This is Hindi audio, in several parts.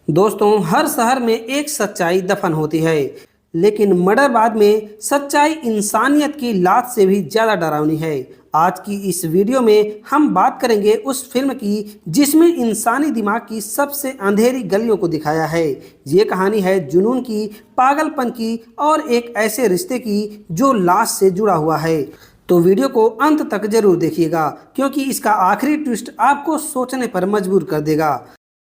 दोस्तों, हर शहर में एक सच्चाई दफन होती है, लेकिन मर्डरबाद में सच्चाई इंसानियत की लात से भी ज्यादा डरावनी है। आज की इस वीडियो में हम बात करेंगे उस फिल्म की जिसमें इंसानी दिमाग की सबसे अंधेरी गलियों को दिखाया है। ये कहानी है जुनून की, पागलपन की और एक ऐसे रिश्ते की जो लाश से जुड़ा हुआ है। तो वीडियो को अंत तक जरूर देखिएगा, क्योंकि इसका आखिरी ट्विस्ट आपको सोचने पर मजबूर कर देगा।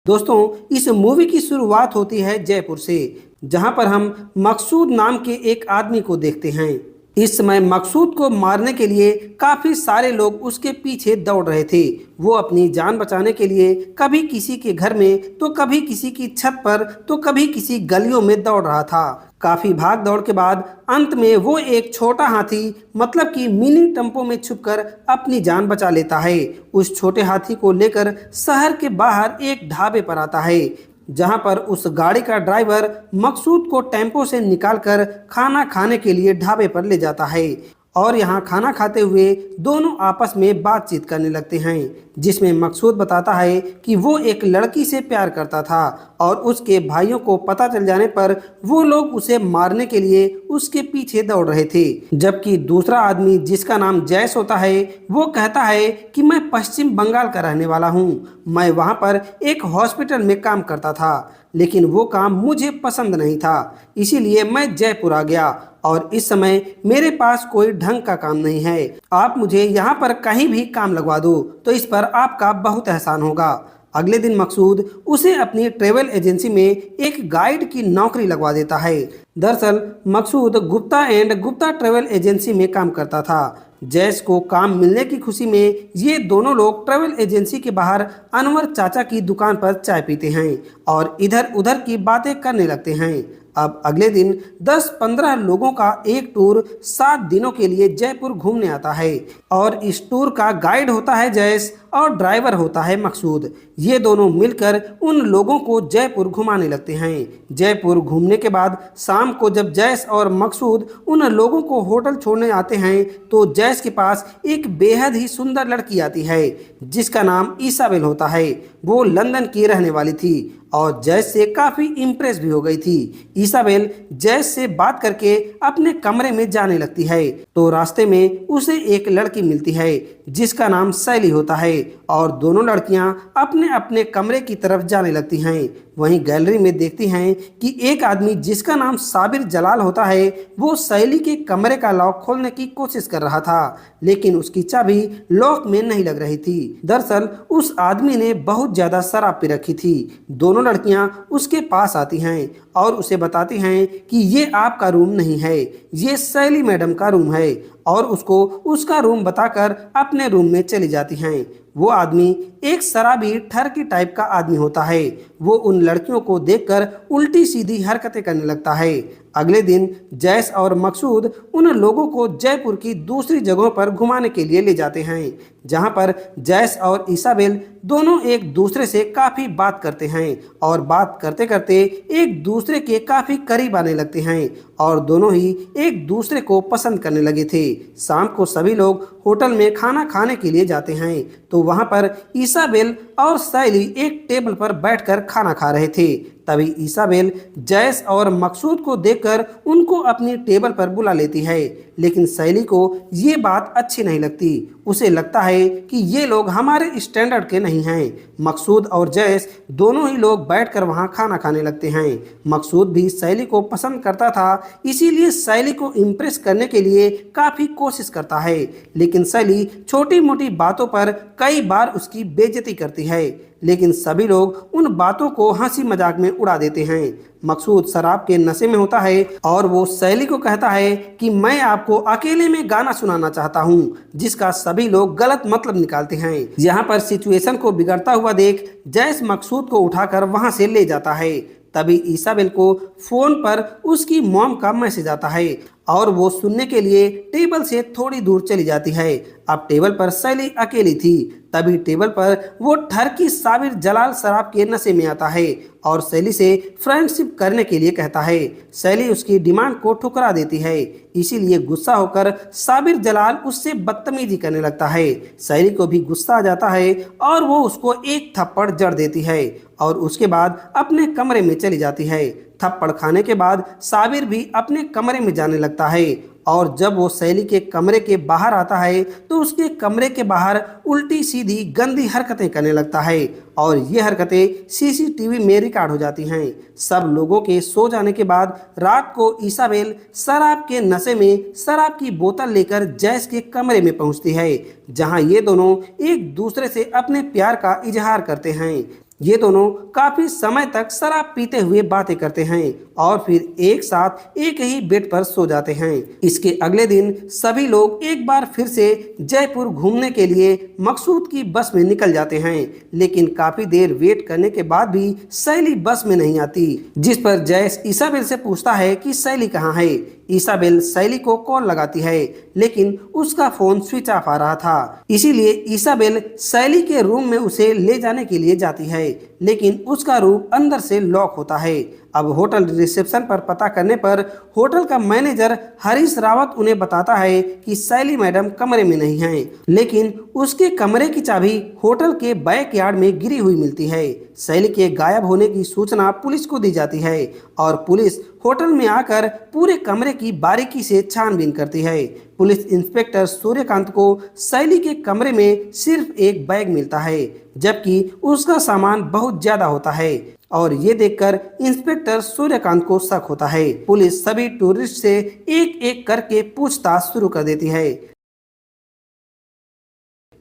दोस्तों, इस मूवी की शुरुआत होती है जयपुर से, जहां पर हम मकसूद नाम के एक आदमी को देखते हैं। इस समय मकसूद को मारने के लिए काफी सारे लोग उसके पीछे दौड़ रहे थे। वो अपनी जान बचाने के लिए कभी किसी के घर में, तो कभी किसी की छत पर, तो कभी किसी गलियों में दौड़ रहा था। काफी भाग दौड़ के बाद अंत में वो एक छोटा हाथी, मतलब कि मिनी टेम्पो में छुपकर अपनी जान बचा लेता है। उस छोटे हाथी को लेकर शहर के बाहर एक ढाबे पर आता है, जहां पर उस गाड़ी का ड्राइवर मकसूद को टेम्पो से निकालकर खाना खाने के लिए ढाबे पर ले जाता है। और यहाँ खाना खाते हुए दोनों आपस में बातचीत करने लगते हैं, जिसमें मकसूद बताता है कि वो एक लड़की से प्यार करता था और उसके भाइयों को पता चल जाने पर वो लोग उसे मारने के लिए उसके पीछे दौड़ रहे थे। जबकि दूसरा आदमी, जिसका नाम जैस होता है, वो कहता है कि मैं पश्चिम बंगाल का रहने वाला हूँ। मैं वहाँ पर एक हॉस्पिटल में काम करता था, लेकिन वो काम मुझे पसंद नहीं था, इसीलिए मैं जयपुर आ गया और इस समय मेरे पास कोई ढंग का काम नहीं है। आप मुझे यहाँ पर कहीं भी काम लगवा दो तो इस पर आपका बहुत एहसान होगा। अगले दिन मकसूद उसे अपनी ट्रेवल एजेंसी में एक गाइड की नौकरी लगवा देता है। दरअसल Maqsood Gupta and Gupta travel agency में काम करता था। जैस को काम मिलने की खुशी में ये दोनों लोग ट्रेवल एजेंसी के बाहर अनवर चाचा की दुकान पर चाय पीते हैं और इधर उधर की बातें करने लगते हैं। अब अगले दिन 10-15 लोगों का एक टूर 7 दिनों के लिए जयपुर घूमने आता है और इस टूर का गाइड होता है जैस और ड्राइवर होता है मकसूद। ये दोनों मिलकर उन लोगों को जयपुर घुमाने लगते हैं। जयपुर घूमने के बाद शाम को जब जैस और मकसूद उन लोगों को होटल छोड़ने आते हैं, तो जैस के पास एक बेहद ही सुंदर लड़की आती है, जिसका नाम ईसाबेल होता है। वो लंदन की रहने वाली थी और जैस से काफी इम्प्रेस भी हो गई थी। ईसाबेल जैस से बात करके अपने कमरे में जाने लगती है, तो रास्ते में उसे एक लड़की मिलती है जिसका नाम शैली होता है और दोनों लड़कियां अपने अपने कमरे की तरफ जाने लगती हैं। वहीं गैलरी में देखती हैं कि एक आदमी, जिसका नाम साबिर जलाल होता है, वो शैली के कमरे का लॉक खोलने की कोशिश कर रहा था, लेकिन उसकी चाबी लॉक में नहीं लग रही थी। दरअसल उस आदमी ने बहुत ज्यादा शराब पी रखी थी। दोनों लड़कियां उसके पास आती हैं और उसे बताती हैं कि ये आपका रूम नहीं है, ये शैली मैडम का रूम है, और उसको उसका रूम बताकर अपने रूम में चली जाती हैं। वो आदमी एक शराबी ठरकी टाइप का आदमी होता है। वो उन लड़कियों को देखकर उल्टी सीधी हरकतें करने लगता है। अगले दिन जैस और मकसूद उन लोगों को जयपुर की दूसरी जगहों पर घुमाने के लिए ले जाते हैं, जहां पर जैस और ईसाबेल दोनों एक दूसरे से काफी बात करते हैं और बात करते करते एक दूसरे के काफी करीब आने लगते हैं और दोनों ही एक दूसरे को पसंद करने लगे थे। शाम को सभी लोग होटल में खाना खाने के लिए जाते हैं, तो वहां पर ईसाबेल और शैली एक टेबल पर बैठकर खाना खा रहे थे। तभी ईसाबेल जैस और मकसूद को देखकर उनको अपनी टेबल पर बुला लेती है, लेकिन शैली को ये बात अच्छी नहीं लगती। उसे लगता है कि ये लोग हमारे स्टैंडर्ड के नहीं हैं। मकसूद और जैस दोनों ही लोग बैठकर वहाँ खाना खाने लगते हैं। मकसूद भी शैली को पसंद करता था, इसीलिए शैली को इम्प्रेस करने के लिए काफ़ी कोशिश करता है, लेकिन शैली छोटी मोटी बातों पर कई बार उसकी बेइज्जती करती है, लेकिन सभी लोग उन बातों को हंसी मजाक में उड़ा देते हैं। मकसूद शराब के नशे में होता है और वो शैली को कहता है कि मैं आपको अकेले में गाना सुनाना चाहता हूँ, जिसका सभी लोग गलत मतलब निकालते हैं। यहाँ पर सिचुएशन को बिगड़ता हुआ देख जैस मकसूद को उठाकर वहाँ से ले जाता है। तभी ईसाबेल को फोन पर उसकी मॉम का मैसेज आता है और वो सुनने के लिए टेबल से थोड़ी दूर चली जाती है। अब टेबल पर शैली अकेली थी। तभी टेबल पर वो ठरकी साबिर जलाल शराब के नशे में आता है और शैली से फ्रेंडशिप करने के लिए कहता है। शैली उसकी डिमांड को ठुकरा देती है। इसीलिए गुस्सा होकर साबिर जलाल उससे बदतमीजी करने लगता है। शैली को भी गुस्सा आ जाता है और वो उसको एक थप्पड़ जड़ देती है और उसके बाद अपने कमरे में चली जाती है। थप्पड़ खाने के बाद साबिर भी अपने कमरे में जाने लगता है और जब वो शैली के कमरे के बाहर आता है तो उसके कमरे के बाहर उल्टी सीधी गंदी हरकतें करने लगता है और ये हरकतें सीसीटीवी में रिकॉर्ड हो जाती हैं। सब लोगों के सो जाने के बाद रात को इसाबेल शराब के नशे में शराब की बोतल लेकर जैस के कमरे में पहुंचती है, जहां ये दोनों एक दूसरे से अपने प्यार का इजहार करते हैं। ये दोनों काफी समय तक शराब पीते हुए बातें करते हैं और फिर एक साथ एक ही बेड पर सो जाते हैं। इसके अगले दिन सभी लोग एक बार फिर से जयपुर घूमने के लिए मकसूद की बस में निकल जाते हैं, लेकिन काफी देर वेट करने के बाद भी शैली बस में नहीं आती, जिस पर जयस इसाबेल से पूछता है कि शैली कहाँ है। इसाबेल शैली को कॉल लगाती है, लेकिन उसका फोन स्विच ऑफ आ रहा था। इसीलिए इसाबेल शैली के रूम में उसे ले जाने के लिए जाती है, लेकिन उसका रूम अंदर से लॉक होता है। अब होटल रिसेप्शन पर पता करने पर होटल का मैनेजर हरीश रावत उन्हें बताता है कि शैली मैडम कमरे में नहीं हैं, लेकिन उसके कमरे की चाबी होटल के बैकयार्ड में गिरी हुई मिलती है। शैली के गायब होने की सूचना पुलिस को दी जाती है और पुलिस होटल में आकर पूरे कमरे की बारीकी से छानबीन करती है। पुलिस इंस्पेक्टर सूर्यकांत को शैली के कमरे में सिर्फ एक बैग मिलता है, जबकि उसका सामान बहुत ज्यादा होता है और ये देखकर इंस्पेक्टर सूर्यकांत को शक होता है। पुलिस सभी टूरिस्ट से एक एक करके पूछताछ शुरू कर देती है,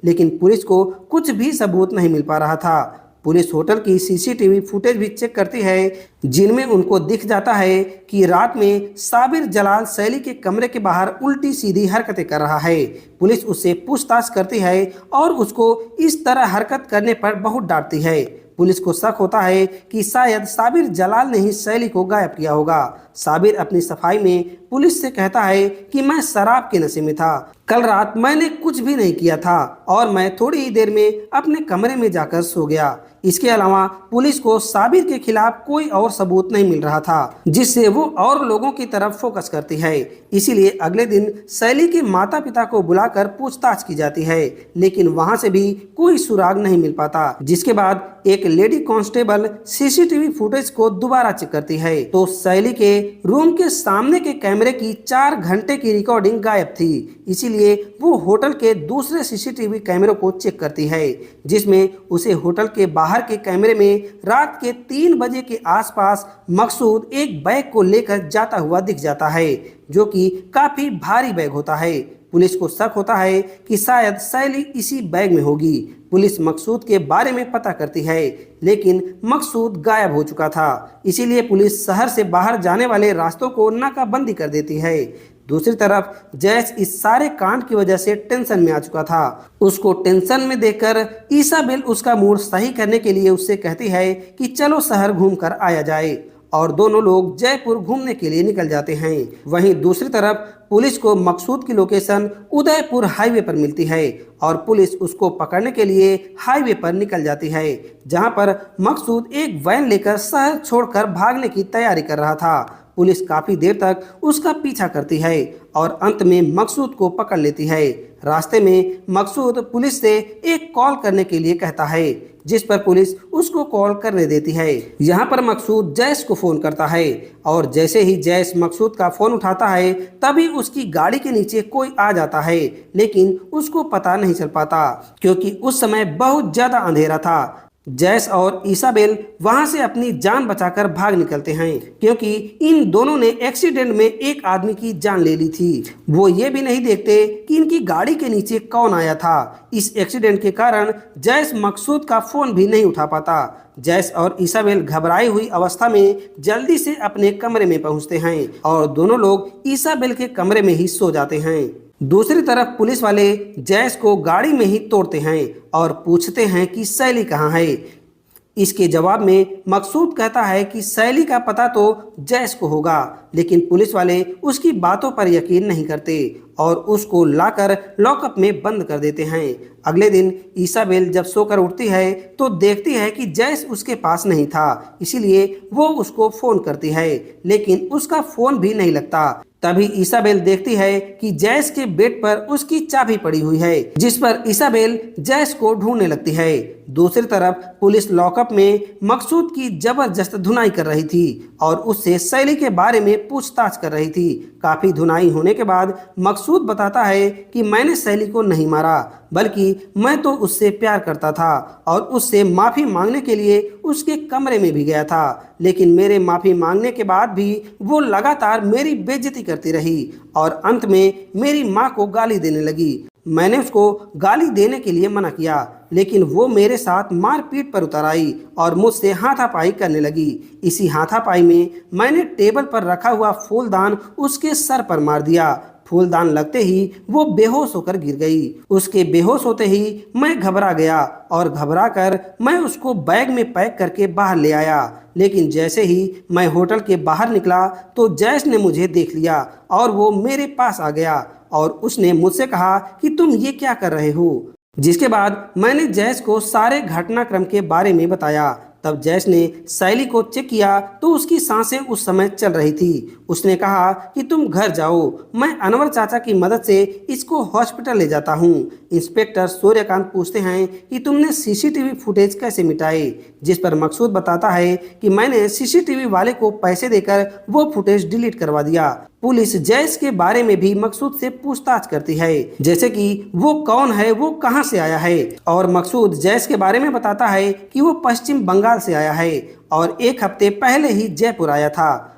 लेकिन पुलिस को कुछ भी सबूत नहीं मिल पा रहा था। पुलिस होटल की सीसीटीवी फुटेज भी चेक करती है, जिनमें उनको दिख जाता है कि रात में साबिर जलाल शैली के कमरे के बाहर उल्टी सीधी हरकतें कर रहा है। पुलिस उससे पूछताछ करती है और उसको इस तरह हरकत करने पर बहुत डांटती है। पुलिस को शक होता है कि शायद साबिर जलाल ने ही शैली को गायब किया होगा। साबिर अपनी सफाई में पुलिस से कहता है कि मैं शराब के नशे में था, कल रात मैंने कुछ भी नहीं किया था और मैं थोड़ी ही देर में अपने कमरे में जाकर सो गया। इसके अलावा पुलिस को साबिर के खिलाफ कोई और सबूत नहीं मिल रहा था, जिससे वो और लोगों की तरफ फोकस करती है। इसीलिए अगले दिन शैली के माता पिता को बुलाकर पूछताछ की जाती है, लेकिन वहां से भी कोई सुराग नहीं मिल पाता। जिसके बाद एक लेडी कांस्टेबल सीसीटीवी फुटेज को दोबारा चेक करती है तो शैली के रूम के सामने के कैमरे की 4 घंटे की रिकॉर्डिंग गायब थी। इसीलिए वो होटल के दूसरे सीसीटीवी कैमरों को चेक करती है, जिसमें उसे होटल के बाहर के कैमरे में रात के 3 बजे के आसपास मकसूद एक बैग को लेकर जाता हुआ दिख जाता है, जो कि काफी भारी बैग होता है। पुलिस को शक होता है कि शायद शैली इसी बैग में होगी। पुलिस मकसूद के बारे में पता करती है, लेकिन मकसूद गायब हो चुका था। इसीलिए पुलिस शहर से बाहर जाने वाले रास्तों को नाकाबंदी कर देती है। दूसरी तरफ जैस इस सारे कांड की वजह से टेंशन में आ चुका था। उसको टेंशन में देखकर इसाबेल उसका मूड सही करने के लिए उससे कहती है कि चलो शहर घूम कर आया जाए, और दोनों लोग जयपुर घूमने के लिए निकल जाते हैं। वहीं दूसरी तरफ पुलिस को मकसूद की लोकेशन उदयपुर हाईवे पर मिलती है और पुलिस उसको पकड़ने के लिए हाईवे पर निकल जाती है, जहां पर मकसूद एक वैन लेकर शहर छोड़कर भागने की तैयारी कर रहा था। पुलिस काफी देर तक उसका पीछा करती है और अंत में मकसूद को पकड़ लेती है। रास्ते में मकसूद पुलिस से एक कॉल करने के लिए कहता है, जिस पर पुलिस उसको कॉल करने देती है। यहाँ पर मकसूद जैस को फोन करता है और जैसे ही जैस मकसूद का फोन उठाता है तभी उसकी गाड़ी के नीचे कोई आ जाता है, लेकिन उसको पता नहीं चल पाता क्योंकि उस समय बहुत ज्यादा अंधेरा था। जैस और इसाबेल वहां से अपनी जान बचाकर भाग निकलते हैं, क्योंकि इन दोनों ने एक्सीडेंट में एक आदमी की जान ले ली थी। वो ये भी नहीं देखते कि इनकी गाड़ी के नीचे कौन आया था। इस एक्सीडेंट के कारण जैस मकसूद का फोन भी नहीं उठा पाता। जैस और इसाबेल घबराई हुई अवस्था में जल्दी से अपने कमरे में पहुंचते हैं और दोनों लोग इसाबेल के कमरे में ही सो जाते हैं। दूसरी तरफ पुलिस वाले जैस को गाड़ी में ही तोड़ते हैं और पूछते हैं कि शैली कहाँ है। इसके जवाब में मकसूद कहता है कि शैली का पता तो जैस को होगा, लेकिन पुलिस वाले उसकी बातों पर यकीन नहीं करते और उसको लाकर लॉकअप में बंद कर देते हैं। अगले दिन इसाबेल जब सोकर उठती है तो देखती है कि जैस उसके पास नहीं था, इसीलिए वो उसको फोन करती है, लेकिन उसका फोन भी नहीं लगता। तभी इसाबेल देखती है कि जैस के बेड पर उसकी चाबी पड़ी हुई है, जिस पर इसाबेल जैस को ढूंढने लगती है। दूसरी तरफ पुलिस लॉकअप में मकसूद की जबरदस्त धुनाई कर रही थी और उससे शैली के बारे में पूछताछ कर रही थी। काफी धुनाई होने के बाद मकसूद बताता है कि मैंने शैली को नहीं मारा, बल्कि मैं तो उससे प्यार करता था और उससे माफी मांगने के लिए उसके कमरे में भी गया था, लेकिन मेरे माफी मांगने के बाद भी वो लगातार मेरी बेइज्जती करती रही और अंत में मेरी माँ को गाली देने लगी। मैंने उसको गाली देने के लिए मना किया, लेकिन वो मेरे साथ मारपीट पर उतर आई और मुझसे हाथापाई करने लगी। इसी हाथापाई में मैंने टेबल पर रखा हुआ फूलदान उसके सर पर मार दिया। फूलदान लगते ही वो बेहोश होकर गिर गई। उसके बेहोश होते ही मैं घबरा गया और घबरा कर मैं उसको बैग में पैक करके बाहर ले आया, लेकिन जैसे ही मैं होटल के बाहर निकला तो जैस ने मुझे देख लिया और वो मेरे पास आ गया और उसने मुझसे कहा कि तुम ये क्या कर रहे हो। जिसके बाद मैंने जैस को सारे घटनाक्रम के बारे में बताया। तब जैस ने शैली को चेक किया तो उसकी सांसें उस समय चल रही थी। उसने कहा कि तुम घर जाओ, मैं अनवर चाचा की मदद से इसको हॉस्पिटल ले जाता हूँ। इंस्पेक्टर सूर्यकांत पूछते हैं कि तुमने सीसीटीवी फुटेज कैसे मिटाए, जिस पर मकसूद बताता है कि मैंने सीसीटीवी वाले को पैसे देकर वो फुटेज डिलीट करवा दिया। पुलिस जैस के बारे में भी मकसूद से पूछताछ करती है, जैसे कि वो कौन है, वो कहां से आया है, और मकसूद जैस के बारे में बताता है कि वो पश्चिम बंगाल से आया है और 1 हफ्ते पहले ही जयपुर आया था।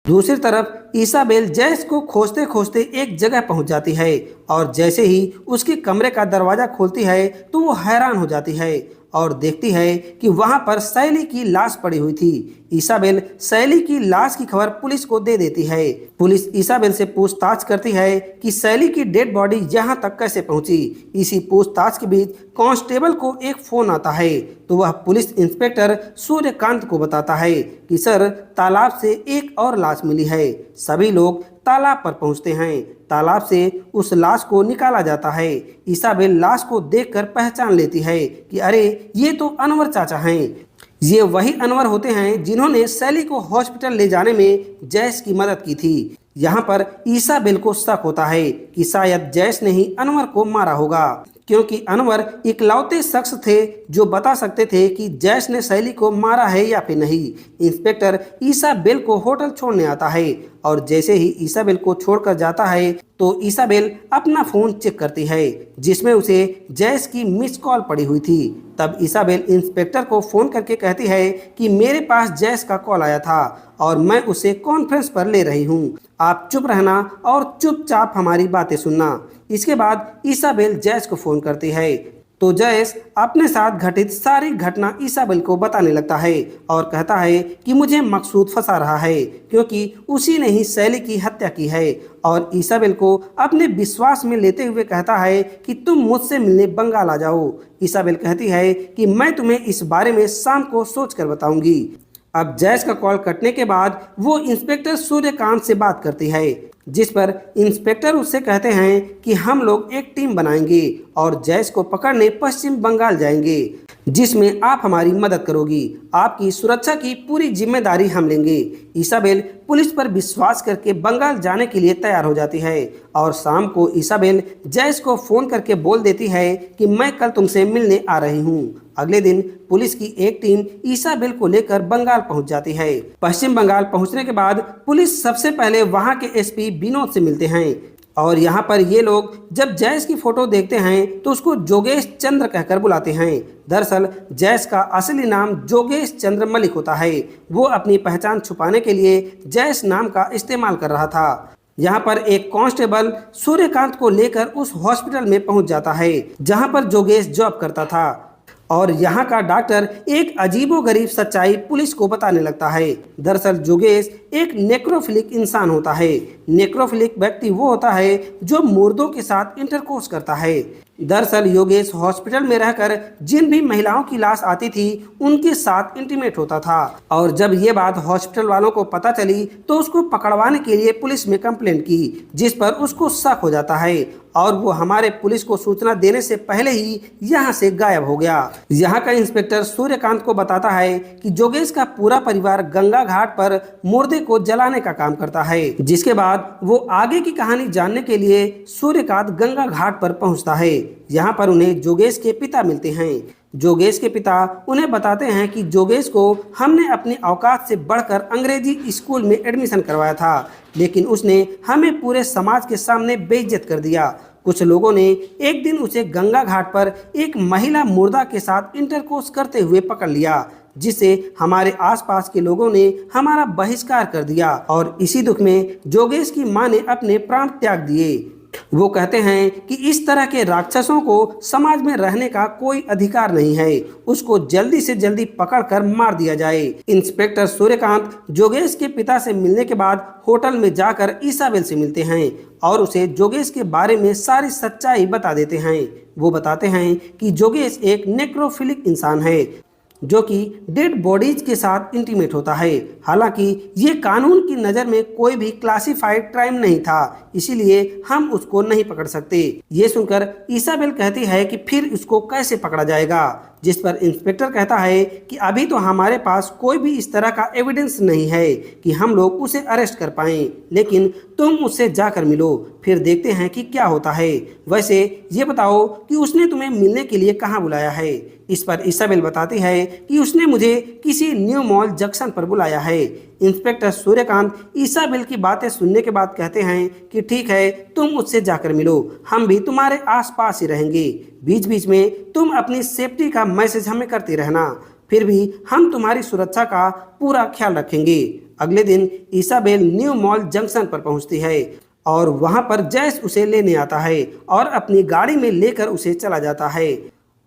दूसरी तरफ इसाबेल जैस को खोजते खोजते एक जगह पहुंच जाती है और जैसे ही उसके कमरे का दरवाजा खोलती है तो वो हैरान हो जाती है और देखती है कि वहां पर शैली की लाश पड़ी हुई थी। इसाबेल शैली की लाश की खबर पुलिस को दे देती है। पुलिस इसाबेल से पूछताछ करती है कि शैली की डेड बॉडी यहां तक कैसे पहुंची। इसी पूछताछ के बीच कांस्टेबल को एक फोन आता है तो वह पुलिस इंस्पेक्टर सूर्यकांत को बताता है कि सर, तालाब से एक और लाश मिली है। सभी लोग तालाब पर पहुंचते हैं। तालाब से उस लाश को निकाला जाता है। इसाबेल लाश को देखकर पहचान लेती है कि अरे, ये तो अनवर चाचा हैं। ये वही अनवर होते हैं जिन्होंने शैली को हॉस्पिटल ले जाने में जैस की मदद की थी। यहाँ पर इसाबेल को शक होता है कि शायद जैस ने ही अनवर को मारा होगा, क्योंकि अनवर इकलौते शख्स थे जो बता सकते थे कि जैस ने शैली को मारा है या फिर नहीं। इंस्पेक्टर इसाबेल को होटल छोड़ने आता है और जैसे ही इसाबेल को छोड़कर जाता है तो इसाबेल अपना फोन चेक करती है, जिसमें उसे जैस की मिस कॉल पड़ी हुई थी। तब इसाबेल इंस्पेक्टर को फोन करके कहती है कि मेरे पास जैस का कॉल आया था और मैं उसे कॉन्फ्रेंस पर ले रही हूँ। आप चुप रहना और चुपचाप हमारी बातें सुनना। इसके बाद इसाबेल जैस को फोन करती है तो जैस अपने साथ घटित सारी घटना इसाबेल को बताने लगता है और कहता है कि मुझे मकसूद फंसा रहा है, क्योंकि उसी ने ही शैली की हत्या की है। और इसाबेल को अपने विश्वास में लेते हुए कहता है कि तुम मुझसे मिलने बंगाल आ जाओ। इसाबेल कहती है कि मैं तुम्हें इस बारे में शाम को सोच कर बताऊंगी। अब जैस का कॉल कटने के बाद वो इंस्पेक्टर सूर्यकांत से बात करती है, जिस पर इंस्पेक्टर उससे कहते हैं कि हम लोग एक टीम बनाएंगे और जैस को पकड़ने पश्चिम बंगाल जाएंगे, जिसमें आप हमारी मदद करोगी। आपकी सुरक्षा की पूरी जिम्मेदारी हम लेंगे। इसाबेल पुलिस पर विश्वास करके बंगाल जाने के लिए तैयार हो जाती है और शाम को इसाबेल जैस को फोन करके बोल देती है कि मैं कल तुमसे मिलने आ रही हूँ। अगले दिन पुलिस की एक टीम इसाबेल को लेकर बंगाल पहुंच जाती है। पश्चिम बंगाल पहुंचने के बाद पुलिस सबसे पहले वहां के एसपी विनोद से मिलते हैं और यहाँ पर ये लोग जब जैस की फोटो देखते हैं तो उसको जोगेश चंद्र कहकर बुलाते हैं। दरअसल जैस का असली नाम जोगेश चंद्र मलिक होता है। वो अपनी पहचान छुपाने के लिए जैस नाम का इस्तेमाल कर रहा था। यहाँ पर एक कांस्टेबल सूर्यकांत को लेकर उस हॉस्पिटल में पहुंच जाता है जहाँ पर जोगेश जॉब करता था और यहाँ का डॉक्टर एक अजीबोगरीब सच्चाई पुलिस को बताने लगता है। दरअसल जोगेश एक नेक्रोफिलिक इंसान होता है। नेक्रोफिलिक व्यक्ति वो होता है जो मुर्दों के साथ इंटरकोर्स करता है। दरअसल योगेश हॉस्पिटल में रहकर जिन भी महिलाओं की लाश आती थी उनके साथ इंटीमेट होता था और जब ये बात हॉस्पिटल वालों को पता चली तो उसको पकड़वाने के लिए पुलिस में कंप्लेंट की, जिस पर उसको शक हो जाता है और वो हमारे पुलिस को सूचना देने से पहले ही यहाँ से गायब हो गया। यहाँ का इंस्पेक्टर सूर्यकांत को बताता है कि योगेश का पूरा परिवार गंगा घाट पर मुर्दे को जलाने का काम करता है, जिसके बाद वो आगे की कहानी जानने के लिए सूर्यकांत गंगा घाट पर पहुँचता है। यहाँ पर उन्हें योगेश के पिता मिलते हैं। योगेश के पिता उन्हें बताते हैं कि योगेश को हमने अपनी औकात से बढ़कर अंग्रेजी स्कूल में एडमिशन करवाया था, लेकिन उसने हमें पूरे समाज के सामने बेइज्जत कर दिया। कुछ लोगों ने एक दिन उसे गंगा घाट पर एक महिला मुर्दा के साथ इंटरकोर्स करते हुए पकड़ लिया, जिससे हमारे आसपास के लोगों ने हमारा बहिष्कार कर दिया और इसी दुख में योगेश की मां ने अपने प्राण त्याग दिए। वो कहते हैं कि इस तरह के राक्षसों को समाज में रहने का कोई अधिकार नहीं है, उसको जल्दी से जल्दी पकड़कर मार दिया जाए। इंस्पेक्टर सूर्यकांत योगेश के पिता से मिलने के बाद होटल में जाकर ईसाबेल से मिलते हैं और उसे योगेश के बारे में सारी सच्चाई बता देते हैं। वो बताते हैं कि योगेश एक नेक्रोफिलिक इंसान है जो कि डेड बॉडीज के साथ इंटीमेट होता है। हालांकि ये कानून की नज़र में कोई भी क्लासिफाइड क्राइम नहीं था, इसीलिए हम उसको नहीं पकड़ सकते। ये सुनकर ईसाबेल कहती है कि फिर उसको कैसे पकड़ा जाएगा, जिस पर इंस्पेक्टर कहता है कि अभी तो हमारे पास कोई भी इस तरह का एविडेंस नहीं है कि हम लोग उसे अरेस्ट कर पाएं, लेकिन तुम उससे जाकर मिलो, फिर देखते हैं कि क्या होता है। वैसे ये बताओ कि उसने तुम्हें मिलने के लिए कहाँ बुलाया है। इस पर ईसाबेल बताती है कि उसने मुझे किसी न्यू मॉल जंक्शन पर बुलाया है। इंस्पेक्टर सूर्यकांत ईसाबेल की बातें सुनने के बाद कहते हैं कि ठीक है, तुम उससे जाकर मिलो, हम भी तुम्हारे आसपास ही रहेंगे। बीच बीच में तुम अपनी सेफ्टी का मैसेज हमें करते रहना, फिर भी हम तुम्हारी सुरक्षा का पूरा ख्याल रखेंगे। अगले दिन ईसाबेल न्यू मॉल जंक्शन पर पहुंचती है और वहां पर जैस उसे लेने आता है और अपनी गाड़ी में लेकर उसे चला जाता है।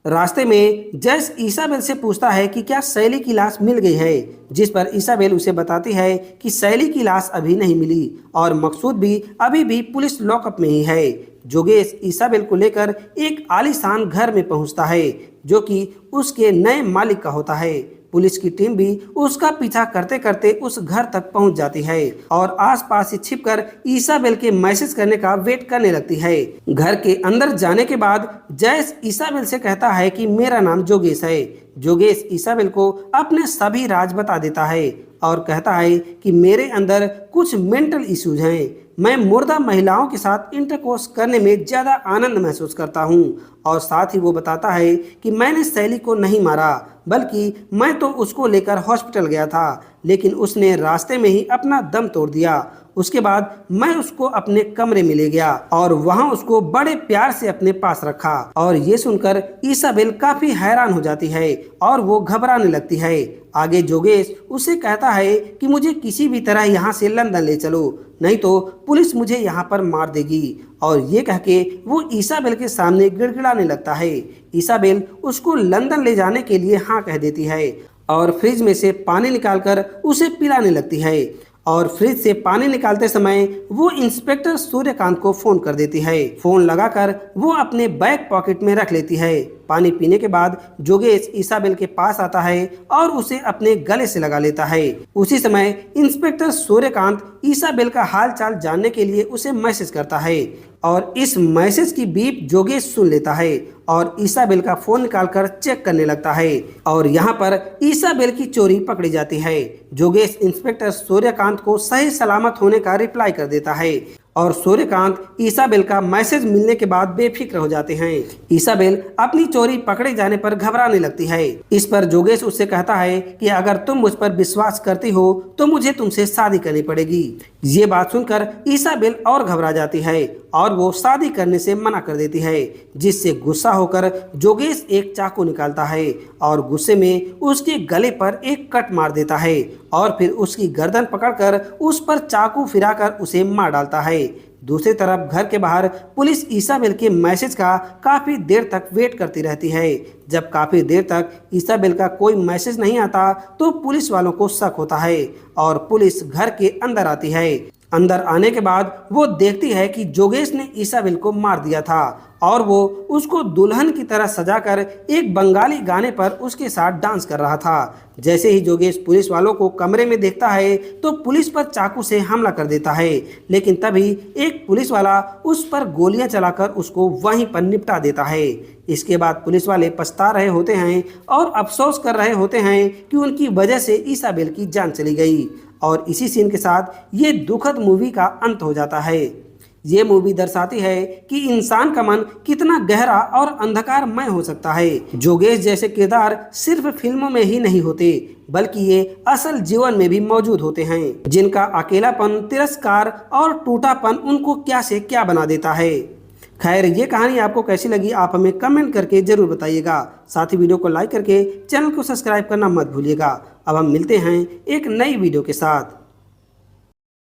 रास्ते में जैस ईसाबेल से पूछता है कि क्या शैली की लाश मिल गई है, जिस पर ईसाबेल उसे बताती है कि शैली की लाश अभी नहीं मिली और मकसूद भी अभी भी पुलिस लॉकअप में ही है। योगेश ईसाबेल को लेकर एक आलीशान घर में पहुंचता है जो कि उसके नए मालिक का होता है। पुलिस की टीम भी उसका पीछा करते करते उस घर तक पहुंच जाती है और आसपास ही छिपकर ईसाबेल के मैसेज करने का वेट करने लगती है। घर के अंदर जाने के बाद जैस ईसाबेल से कहता है कि मेरा नाम योगेश है। योगेश ईसाबेल को अपने सभी राज बता देता है और कहता है कि मेरे अंदर कुछ मेंटल इश्यूज हैं, मैं मुर्दा महिलाओं के साथ इंटरकोर्स करने में ज़्यादा आनंद महसूस करता हूं। और साथ ही वो बताता है कि मैंने शैली को नहीं मारा, बल्कि मैं तो उसको लेकर हॉस्पिटल गया था, लेकिन उसने रास्ते में ही अपना दम तोड़ दिया। उसके बाद मैं उसको अपने कमरे में ले गया और वहां उसको बड़े प्यार से अपने पास रखा। और ये सुनकर ईसाबेल काफी हैरान हो जाती है और वो घबराने लगती है। आगे योगेश उसे कहता है कि मुझे किसी भी तरह यहाँ से लंदन ले चलो, नहीं तो पुलिस मुझे यहाँ पर मार देगी। और ये कह के वो ईसाबेल के सामने गिड़गिड़ाने लगता है। ईसाबेल उसको लंदन ले जाने के लिए हाँ कह देती है और फ्रिज में से पानी निकालकर उसे पिलाने लगती है। और फ्रिज से पानी निकालते समय वो इंस्पेक्टर सूर्यकांत को फोन कर देती है। फोन लगाकर वो अपने बैक पॉकेट में रख लेती है। पानी पीने के बाद योगेश ईसाबेल के पास आता है और उसे अपने गले से लगा लेता है। उसी समय इंस्पेक्टर सूर्यकांत ईसाबेल का हालचाल जानने के लिए उसे मैसेज करता है और इस मैसेज की बीप योगेश सुन लेता है और ईसाबेल का फोन निकालकर चेक करने लगता है और यहाँ पर ईसाबेल की चोरी पकड़ी जाती है। योगेश इंस्पेक्टर सूर्यकांत को सही सलामत होने का रिप्लाई कर देता है और सूर्यकांत ईसाबेल का मैसेज मिलने के बाद बेफिक्र हो जाते हैं। ईसाबेल अपनी चोरी पकड़े जाने पर घबराने लगती है। इस पर योगेश उससे कहता है कि अगर तुम मुझ पर विश्वास करती हो तो मुझे तुमसे शादी करनी पड़ेगी। ये बात सुनकर ईसाबेल और घबरा जाती है और वो शादी करने से मना कर देती है, जिससे गुस्सा होकर योगेश एक चाकू निकालता है और गुस्से में उसके गले पर एक कट मार देता है और फिर उसकी गर्दन पकड़कर उस पर चाकू फिराकर उसे मार डालता है। दूसरी तरफ घर के बाहर पुलिस ईसाबेल के मैसेज का काफी देर तक वेट करती रहती है। जब काफी देर तक ईसाबेल का कोई मैसेज नहीं आता तो पुलिस वालों को शक होता है और पुलिस घर के अंदर आती है अंदर आने के बाद वो देखती है कि जोगेश ने ईसाबेल को मार दिया था और वो उसको दुल्हन की तरह सजाकर एक बंगाली गाने पर उसके साथ डांस कर रहा था। जैसे ही जोगेश पुलिस वालों को कमरे में देखता है तो पुलिस पर चाकू से हमला कर देता है, लेकिन तभी एक पुलिस वाला उस पर गोलियां चलाकर उसको वहीं पर निपटा देता है। इसके बाद पुलिस वाले पछता रहे होते हैं और अफसोस कर रहे होते हैं कि उनकी वजह से ईसाबेल की जान चली गई। और इसी सीन के साथ ये दुखद मूवी का अंत हो जाता है। ये मूवी दर्शाती है कि इंसान का मन कितना गहरा और अंधकारमय हो सकता है। जोगेश जैसे किरदार सिर्फ फिल्मों में ही नहीं होते, बल्कि ये असल जीवन में भी मौजूद होते हैं, जिनका अकेलापन, तिरस्कार और टूटापन उनको क्या से क्या बना देता है। खैर, ये कहानी आपको कैसी लगी आप हमें कमेंट करके जरूर बताइएगा। साथ ही वीडियो को लाइक करके चैनल को सब्सक्राइब करना मत भूलिएगा। अब हम मिलते हैं एक नई वीडियो के साथ।